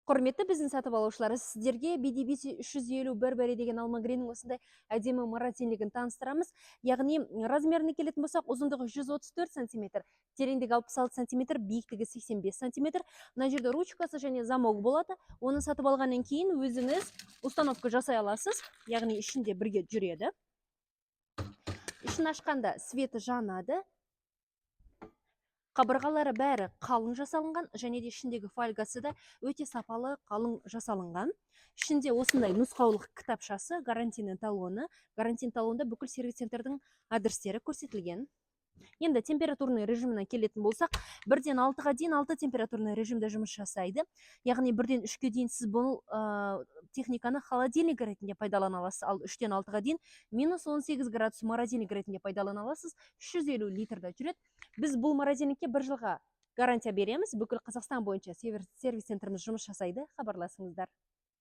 Құрметті біздің сатып алушылар, сіздерге BDB 351 деген алмагренің осындай әдемі морозильнигін таныстырамыз. Яғни размеріне келетін болсақ, ұзындығы 134 см, тереңдігі 66 см, биіктігі 85 см. Мына жерде ручкасы және замок болады. Оны сатып алғаннан кейін өзіңіз установка жасай аласыз. Яғни ішінде бірге жүреді. Ішін ашқанда светі жанады. Қабырғалары бәрі қалың жасалынған, және де ішіндегі фольгасы да өте сапалы, қалың жасалынған. Ішінде осындай нұсқаулық кітапшасы, гарантийный талоны. Гарантийный талонда бүкіл сервис-центрдің адрестері көрсетілген. Енді температурный режиміне келетін болсақ, 1-ден 6-ға дейін 6 температурный режимде жұмыс жасайды. Яғни 1-ден 3-ге дейін сіз бұл техниканы холодильник ретінде пайдалана аласыз, ал 3-ден 6-ға дейін -18 градус морозильник ретінде пайдалана аласыз. 350 литрда жүреді. Біз бұл морозильникке 1 жылға гарантия береміз. Бүкіл Қазақстан бойынша сервис-центріміз жұмыс жасайды. Хабарласыңыздар.